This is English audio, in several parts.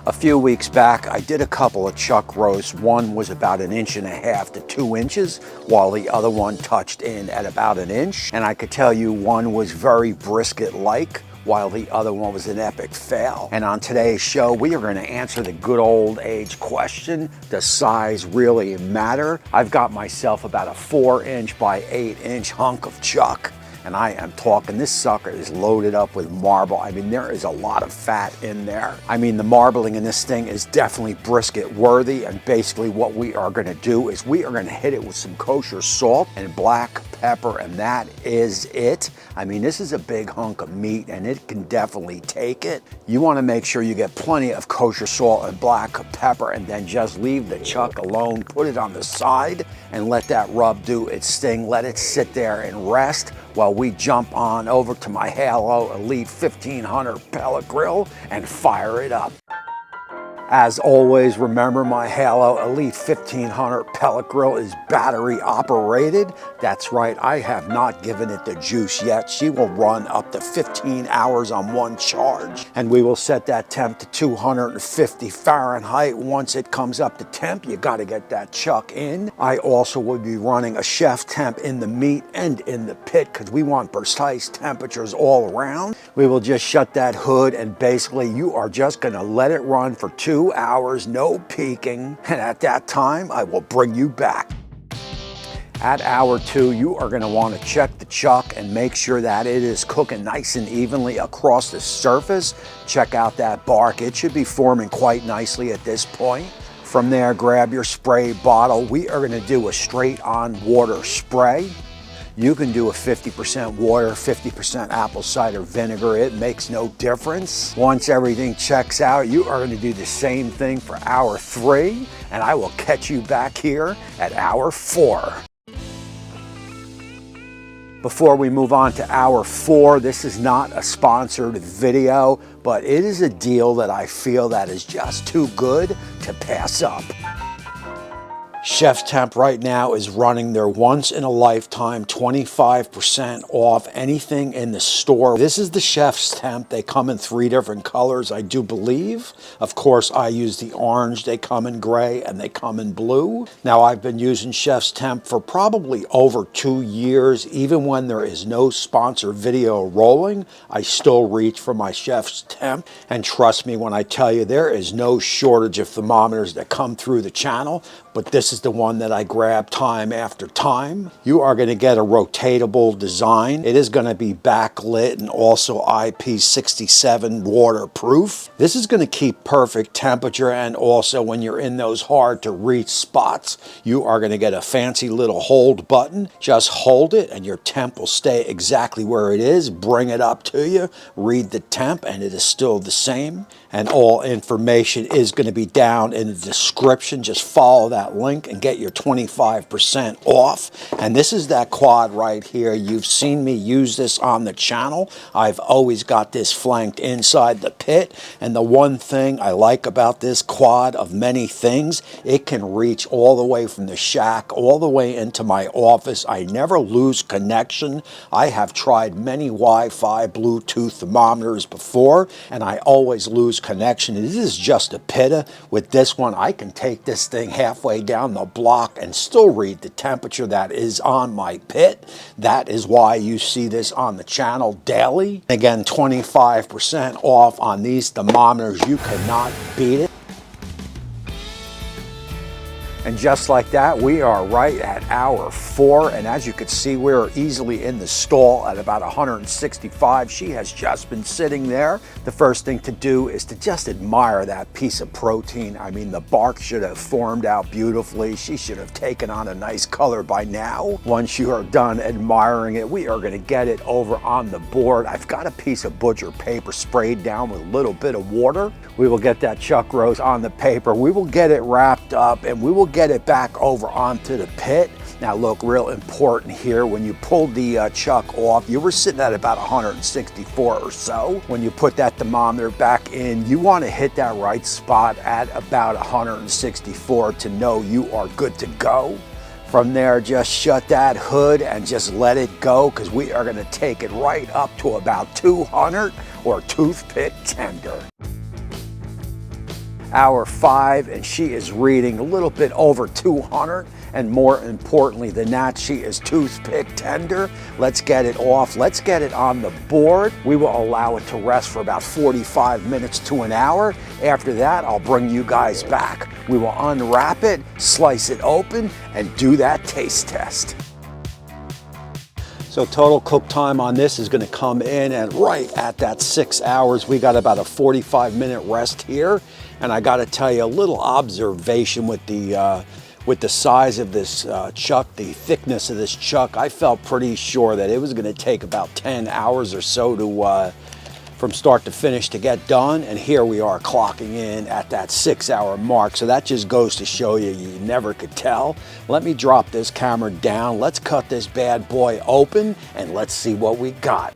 A few weeks back, I did a couple of chuck roasts. One was about 1.5 to 2 inches, while the other one touched in at about 1 inch. And I could tell you one was very brisket-like, while the other one was an epic fail. And on today's show, we are going to answer the good old age question, does size really matter? I've got myself about a 4-inch by 8-inch hunk of chuck. And I am talking, this sucker is loaded up with marble. I mean, there is a lot of fat in there. I mean, the marbling in this thing is definitely brisket worthy. And basically what we are gonna do is we are gonna hit it with some kosher salt and black pepper, and that is it. I mean, this is a big hunk of meat and it can definitely take it. You wanna make sure you get plenty of kosher salt and black pepper, and then just leave the chuck alone, put it on the side and let that rub do its thing. Let it sit there and rest while we jump on over to my Halo Elite 1500 pellet grill and fire it up. As always, remember my Halo Elite 1500 pellet grill is battery operated. That's right, I have not given it the juice yet. She will run up to 15 hours on one charge. And we will set that temp to 250 Fahrenheit. Once it comes up to temp, you gotta get that chuck in. I also would be running a chef temp in the meat and in the pit because we want precise temperatures all around. We will just shut that hood and basically you are just gonna let it run for 2 hours, no peeking, and at that time I will bring you back. At hour 2, you are going to want to check the chuck and make sure that it is cooking nice and evenly across the surface. Check out that bark, it should be forming quite nicely at this point. From there, grab your spray bottle. We are going to do a straight on water spray. You can do a 50% water, 50% apple cider vinegar. It makes no difference. Once everything checks out, you are going to do the same thing for hour 3, and I will catch you back here at hour 4. Before we move on to hour 4, this is not a sponsored video, but it is a deal that I feel that is just too good to pass up. Chef Temp right now is running their once in a lifetime 25% off anything in the store. This is the Chef's Temp. They come in 3 different colors, I do believe. Of course, I use the orange. They come in gray and they come in blue. Now, I've been using Chef's Temp for probably over 2 years. Even when there is no sponsor video rolling, I still reach for my Chef's Temp. And trust me when I tell you, there is no shortage of thermometers that come through the channel, but this is the one that I grab time after time. You are going to get a rotatable design. It is going to be backlit and also IP67 waterproof. This is going to keep perfect temperature, and also when you're in those hard to reach spots, you are going to get a fancy little hold button. Just hold it and your temp will stay exactly where it is. Bring it up to you, read the temp, and it is still the same. And all information is going to be down in the description. Just follow that link and get your 25% off. And this is that quad right here. You've seen me use this on the channel. I've always got this flanked inside the pit. And the one thing I like about this quad of many things, it can reach all the way from the shack all the way into my office. I never lose connection. I have tried many Wi-Fi Bluetooth thermometers before, and I always lose connection. This is just a pitta. With this one, I can take this thing halfway down the block and still read the temperature that is on my pit. That is why you see this on the channel daily. Again, 25% off on these thermometers. You cannot beat it. And just like that, we are right at hour 4. And as you can see, we're easily in the stall at about 165. She has just been sitting there. The first thing to do is to just admire that piece of protein. I mean, the bark should have formed out beautifully. She should have taken on a nice color by now. Once you are done admiring it, we are going to get it over on the board. I've got a piece of butcher paper sprayed down with a little bit of water. We will get that chuck roast on the paper. We will get it wrapped up and we will get it back over onto the pit. Now look, real important here, when you pulled the chuck off, you were sitting at about 164 or so. When you put that thermometer back in, you want to hit that right spot at about 164 to know you are good to go. From there, just shut that hood and just let it go, because we are going to take it right up to about 200 or toothpick tender. hour 5, and she is reading a little bit over 200. And more importantly than that, she is toothpick tender. Let's get it off. Let's get it on the board. We will allow it to rest for about 45 minutes to an hour. After that, I'll bring you guys back. We will unwrap it, slice it open, and do that taste test. So total cook time on this is gonna come in and right at that 6 hours. We got about a 45-minute rest here. And I gotta tell you, a little observation with the size of this chuck, the thickness of this chuck, I felt pretty sure that it was gonna take about 10 hours or so to, from start to finish to get done. And here we are clocking in at that 6 hour mark. So that just goes to show you, you never could tell. Let me drop this camera down. Let's cut this bad boy open and let's see what we got.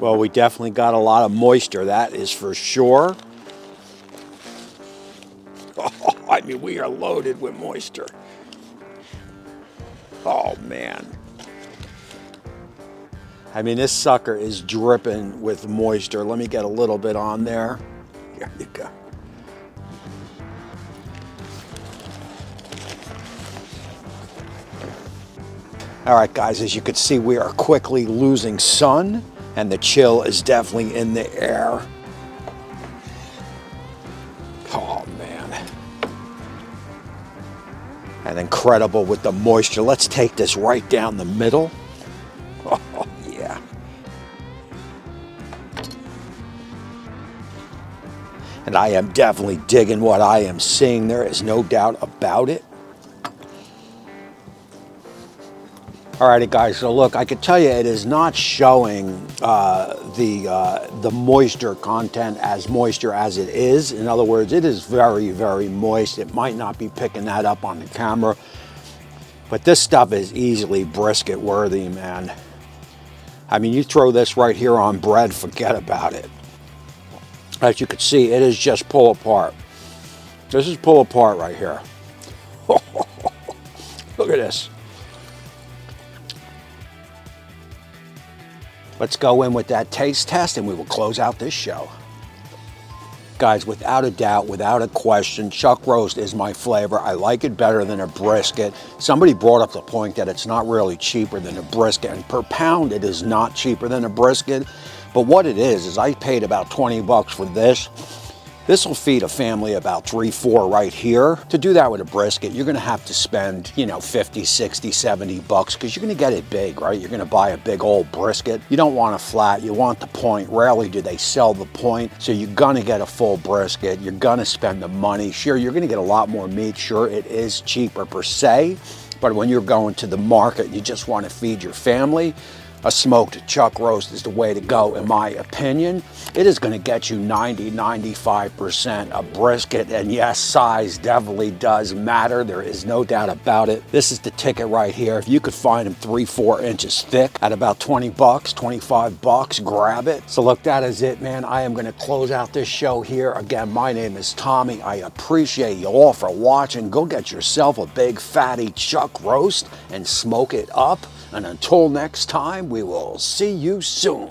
Well, we definitely got a lot of moisture, that is for sure. Oh, I mean, we are loaded with moisture. Oh, man. I mean, this sucker is dripping with moisture. Let me get a little bit on there. Here you go. All right, guys, as you can see, we are quickly losing sun, and the chill is definitely in the air. Oh, man. And incredible with the moisture. Let's take this right down the middle. Oh, yeah. And I am definitely digging what I am seeing. There is no doubt about it. Alrighty, guys, so look, I can tell you it is not showing the moisture content as moisture as it is. In other words, it is very, very moist. It might not be picking that up on the camera, but this stuff is easily brisket worthy, man. I mean, you throw this right here on bread, forget about it. As you can see, it is just pull apart. This is pull apart right here. Look at this. Let's go in with that taste test and we will close out this show. Guys, without a doubt, without a question, chuck roast is my flavor. I like it better than a brisket. Somebody brought up the point that it's not really cheaper than a brisket, and per pound it is not cheaper than a brisket. But what it is I paid about 20 bucks for this. This will feed a family about 3-4 right here. To do that with a brisket, you're gonna have to spend, you know, 50, 60, 70 bucks because you're gonna get it big, right? You're gonna buy a big old brisket. You don't want a flat, you want the point. Rarely do they sell the point. So you're gonna get a full brisket. You're gonna spend the money. Sure, you're gonna get a lot more meat. Sure, it is cheaper per se, but when you're going to the market, you just wanna feed your family. A smoked chuck roast is the way to go, in my opinion. It is gonna get you 90, 95% a brisket, and yes, size definitely does matter. There is no doubt about it. This is the ticket right here. If you could find them 3-4 inches thick at about 20 bucks, 25 bucks, grab it. So look, that is it, man. I am gonna close out this show here. Again, my name is Tommy. I appreciate you all for watching. Go get yourself a big fatty chuck roast and smoke it up. And until next time, we will see you soon.